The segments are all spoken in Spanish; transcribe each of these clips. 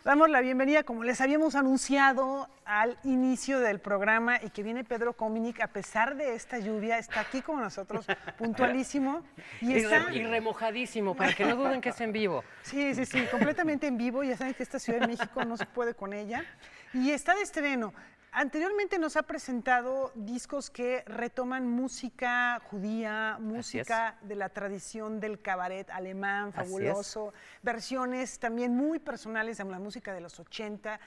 Damos la bienvenida, como les habíamos anunciado al inicio del programa, y que viene Pedro Cominic, a pesar de esta lluvia, está aquí con nosotros, puntualísimo. Y remojadísimo, para que no duden que es en vivo. Sí, completamente en vivo. Ya saben que esta Ciudad de México no se puede con ella. Y está de estreno. Anteriormente nos ha presentado discos que retoman música judía, música de la tradición del cabaret alemán, fabuloso, versiones también muy personales de la música de los 80.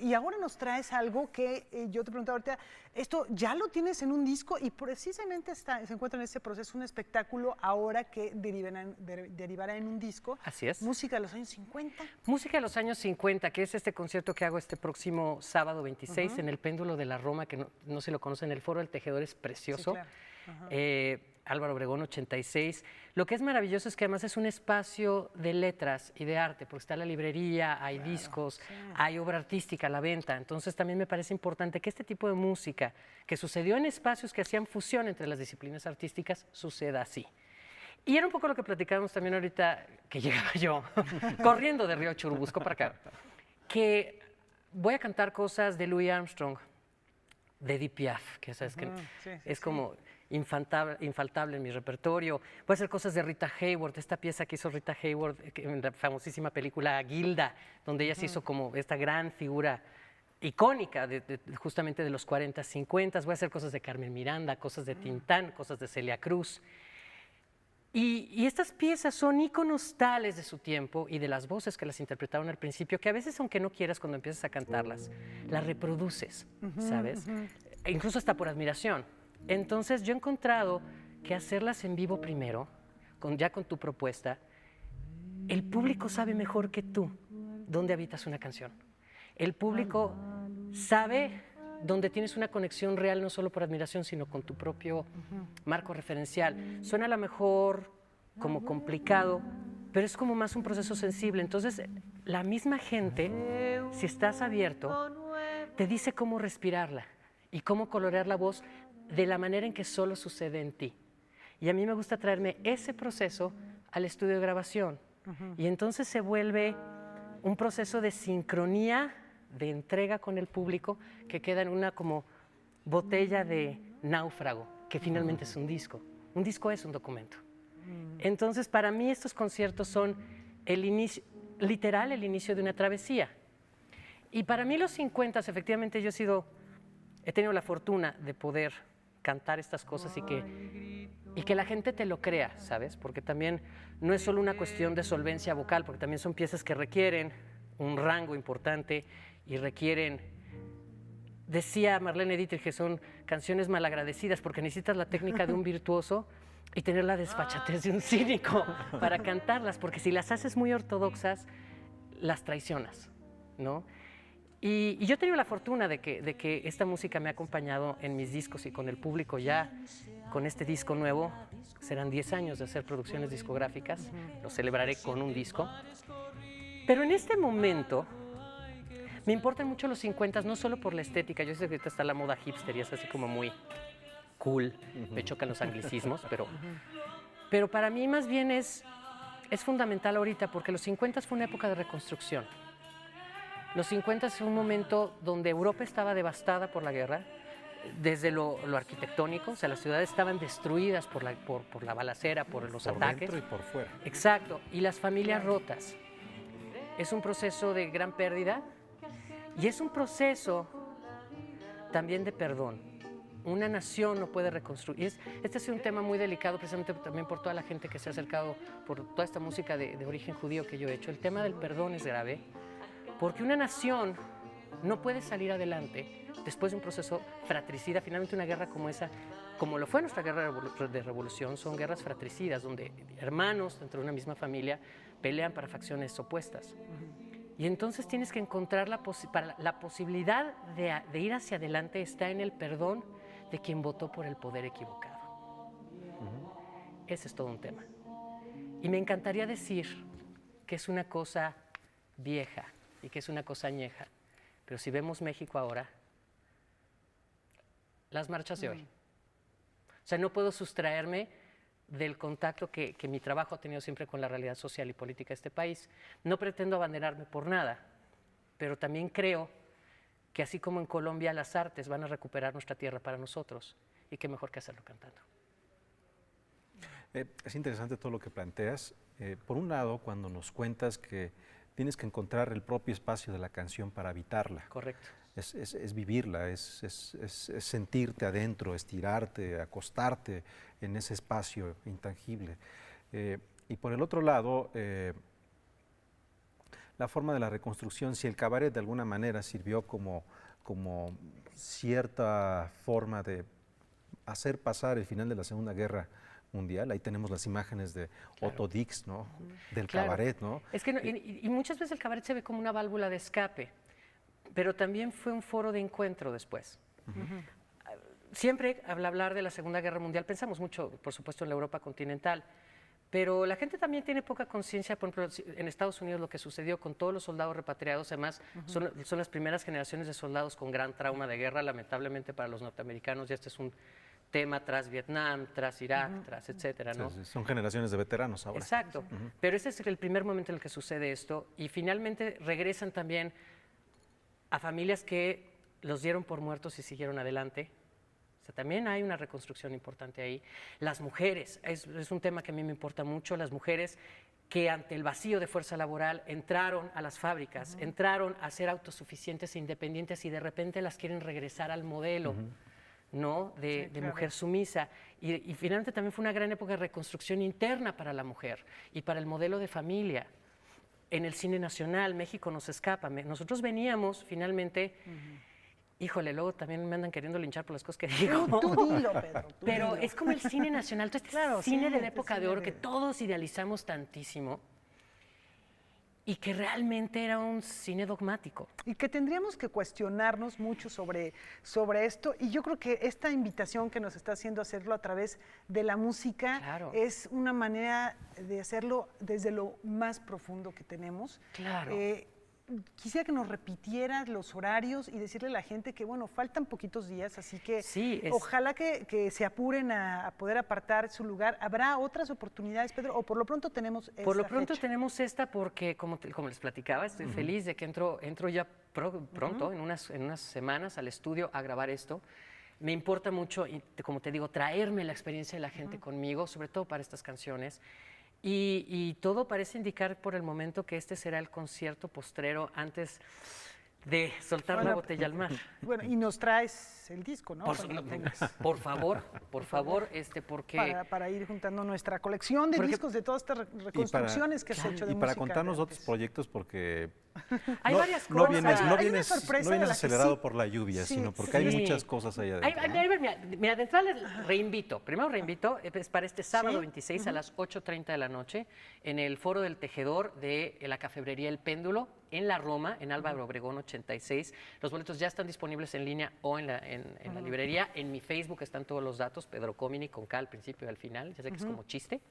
Y ahora nos traes algo que yo te preguntaba ahorita, esto ya lo tienes en un disco y precisamente se encuentra en este proceso un espectáculo ahora que derivará en un disco. Así es. Música de los años 50. Música de los años 50, que es este concierto que hago este próximo sábado 26 en el Péndulo de la Roma, que no se lo conocen, el Foro del Tejedor es precioso. Sí, claro. Álvaro Obregón 86. Lo que es maravilloso es que además es un espacio de letras y de arte, porque está la librería, hay discos, hay obra artística a la venta. Entonces también me parece importante que este tipo de música que sucedió en espacios que hacían fusión entre las disciplinas artísticas suceda así. Y era un poco lo que platicábamos también ahorita, que llegaba yo, corriendo de Río Churubusco para acá, que voy a cantar cosas de Louis Armstrong, de Edith Piaf, que sabes que es como infaltable en mi repertorio. Voy a hacer cosas de Rita Hayworth, esta pieza que hizo Rita Hayworth en la famosísima película Gilda, donde ella se hizo como esta gran figura icónica justamente de los 40, 50. Voy a hacer cosas de Carmen Miranda, cosas de Tintán, cosas de Celia Cruz. Y estas piezas son íconos tales de su tiempo y de las voces que las interpretaron al principio, que a veces, aunque no quieras, cuando empiezas a cantarlas, las reproduces, ¿sabes? E incluso hasta por admiración. Entonces yo he encontrado que hacerlas en vivo primero, ya con tu propuesta, el público sabe mejor que tú dónde habitas una canción. El público sabe donde tienes una conexión real, no solo por admiración, sino con tu propio marco referencial. Suena a lo mejor como complicado, pero es como más un proceso sensible. Entonces, la misma gente, si estás abierto, te dice cómo respirarla y cómo colorear la voz de la manera en que solo sucede en ti. Y a mí me gusta traerme ese proceso al estudio de grabación. Y entonces se vuelve un proceso de sincronía, de entrega con el público, que queda en una como botella de náufrago, que finalmente es un disco. Un disco es un documento. Entonces, para mí estos conciertos son el inicio, literal, el inicio de una travesía. Y para mí los 50, efectivamente, he tenido la fortuna de poder cantar estas cosas y que la gente te lo crea, ¿sabes? Porque también no es solo una cuestión de solvencia vocal, porque también son piezas que requieren un rango importante y requieren, decía Marlene Dietrich, que son canciones malagradecidas porque necesitas la técnica de un virtuoso y tener la desfachatez de un cínico para cantarlas, porque si las haces muy ortodoxas, las traicionas, ¿no? Y yo he tenido la fortuna de que esta música me ha acompañado en mis discos y con el público ya, con este disco nuevo, serán 10 años de hacer producciones discográficas, lo celebraré con un disco. Pero en este momento me importan mucho los 50, no solo por la estética. Yo sé que ahorita está la moda hipster y es así como muy cool, me chocan los anglicismos, pero para mí más bien es fundamental ahorita, porque los 50 fue una época de reconstrucción. Los 50 fue un momento donde Europa estaba devastada por la guerra, desde lo arquitectónico, o sea, las ciudades estaban destruidas por la balacera, por los ataques. Por dentro y por fuera. Exacto, y las familias rotas. Es un proceso de gran pérdida y es un proceso también de perdón. Una nación no puede reconstruir. Este ha sido un tema muy delicado, precisamente también por toda la gente que se ha acercado, por toda esta música de origen judío que yo he hecho. El tema del perdón es grave, porque una nación no puede salir adelante después de un proceso fratricida. Finalmente una guerra como esa, como lo fue nuestra guerra de revolución, son guerras fratricidas, donde hermanos dentro de una misma familia pelean para facciones opuestas. Y entonces tienes que encontrar la posibilidad de ir hacia adelante está en el perdón de quien votó por el poder equivocado. Ese es todo un tema. Y me encantaría decir que es una cosa vieja y que es una cosa añeja, pero si vemos México ahora, las marchas de hoy. O sea, no puedo sustraerme del contacto que mi trabajo ha tenido siempre con la realidad social y política de este país. No pretendo abanderarme por nada, pero también creo que así como en Colombia las artes van a recuperar nuestra tierra para nosotros, y qué mejor que hacerlo cantando. Es interesante todo lo que planteas. Por un lado, cuando nos cuentas que tienes que encontrar el propio espacio de la canción para habitarla. Correcto. Es vivirla, es sentirte adentro, estirarte, acostarte en ese espacio intangible. Y por el otro lado, la forma de la reconstrucción, si el cabaret de alguna manera sirvió como cierta forma de hacer pasar el final de la Segunda Guerra Mundial, ahí tenemos las imágenes de Otto Dix, ¿no? Del cabaret, ¿no? Es que y muchas veces el cabaret se ve como una válvula de escape, pero también fue un foro de encuentro después. Siempre al hablar de la Segunda Guerra Mundial pensamos mucho, por supuesto, en la Europa continental, pero la gente también tiene poca conciencia, por ejemplo, en Estados Unidos lo que sucedió con todos los soldados repatriados, además son las primeras generaciones de soldados con gran trauma de guerra, lamentablemente para los norteamericanos, y este es un tema tras Vietnam, tras Irak, tras etcétera, ¿no? Sí, son generaciones de veteranos ahora. Exacto, pero este es el primer momento en el que sucede esto, y finalmente regresan también a familias que los dieron por muertos y siguieron adelante. O sea, también hay una reconstrucción importante ahí. Las mujeres, es un tema que a mí me importa mucho, las mujeres que ante el vacío de fuerza laboral entraron a las fábricas, entraron a ser autosuficientes e independientes y de repente las quieren regresar al modelo, ¿no? de mujer sumisa. Y finalmente también fue una gran época de reconstrucción interna para la mujer y para el modelo de familia. En el cine nacional, México nos escapa. Nosotros veníamos finalmente... Híjole, luego también me andan queriendo linchar por las cosas que digo. Tú dilo, Pedro. Pero es como el cine nacional, todo este cine de la época de oro que todos idealizamos tantísimo y que realmente era un cine dogmático. Y que tendríamos que cuestionarnos mucho sobre esto. Y yo creo que esta invitación que nos está haciendo hacerlo a través de la música es una manera de hacerlo desde lo más profundo que tenemos. Claro. Quisiera que nos repitieras los horarios y decirle a la gente que, bueno, faltan poquitos días, así que ojalá que se apuren a poder apartar su lugar. ¿Habrá otras oportunidades, Pedro? ¿O por lo pronto tenemos esta Por lo pronto fecha? Tenemos esta porque, como les platicaba, estoy feliz de que entro ya pronto, en unas semanas, al estudio a grabar esto. Me importa mucho, como te digo, traerme la experiencia de la gente conmigo, sobre todo para estas canciones. Y todo parece indicar por el momento que este será el concierto postrero antes de soltar la botella al mar. Bueno, y nos traes el disco, ¿no? Por favor, porque... Para ir juntando nuestra colección de discos de todas estas reconstrucciones que has hecho de música. Y para contarnos otros proyectos, porque hay varias cosas. No vienes acelerado por la lluvia, sino porque hay muchas cosas allá adentro. Mira, de entrada les reinvito. Primero reinvito, es para este sábado 26 a las 8:30 de la noche, en el Foro del Tejedor de la Cafebrería El Péndulo, en la Roma, en Álvaro Obregón 86. Los boletos ya están disponibles en línea o en la librería. En mi Facebook están todos los datos, Pedro Comini, con K al principio y al final. Ya sé que es como chiste.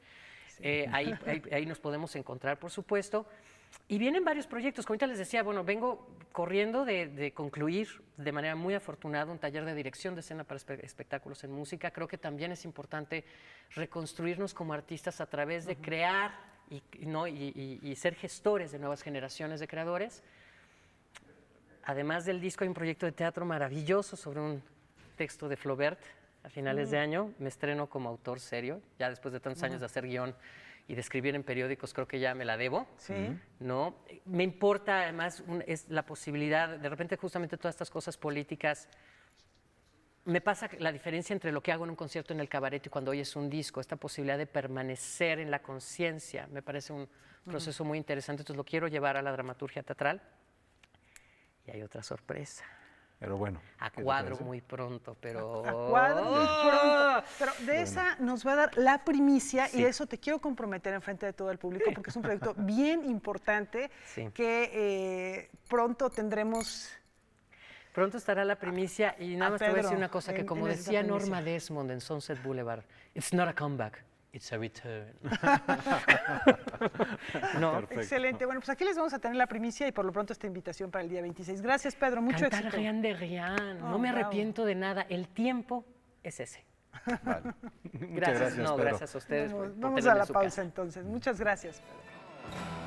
Ahí nos podemos encontrar, por supuesto. Y vienen varios proyectos. Como ahorita les decía, bueno, vengo corriendo de concluir de manera muy afortunada un taller de dirección de escena para espectáculos en música. Creo que también es importante reconstruirnos como artistas a través de crear y ser gestores de nuevas generaciones de creadores. Además del disco, hay un proyecto de teatro maravilloso sobre un texto de Flaubert a finales de año. Me estreno como autor serio, ya después de tantos años de hacer guión y de escribir en periódicos, creo que ya me la debo. ¿No? Me importa, además, es la posibilidad, de repente justamente todas estas cosas políticas, me pasa la diferencia entre lo que hago en un concierto en el cabaret y cuando oyes un disco, esta posibilidad de permanecer en la conciencia, me parece un proceso muy interesante, entonces lo quiero llevar a la dramaturgia teatral. Y hay otra sorpresa. Pero bueno. A cuadro muy pronto, pero... A cuadro muy pronto. Pero de esa nos va a dar la primicia y de eso te quiero comprometer en frente de todo el público porque es un proyecto bien importante que pronto tendremos... Pronto estará la primicia y nada más te voy a decir una cosa, que como decía Norma primicia. Desmond en Sunset Boulevard, it's not a comeback, it's a return. No. Excelente. Bueno, pues aquí les vamos a tener la primicia y por lo pronto esta invitación para el día 26. Gracias, Pedro. Mucho éxito. Cantar rien de rien. No me arrepiento de nada. El tiempo es ese. Vale. Gracias. Pedro. Gracias a ustedes. Vamos a la pausa entonces. Muchas gracias, Pedro.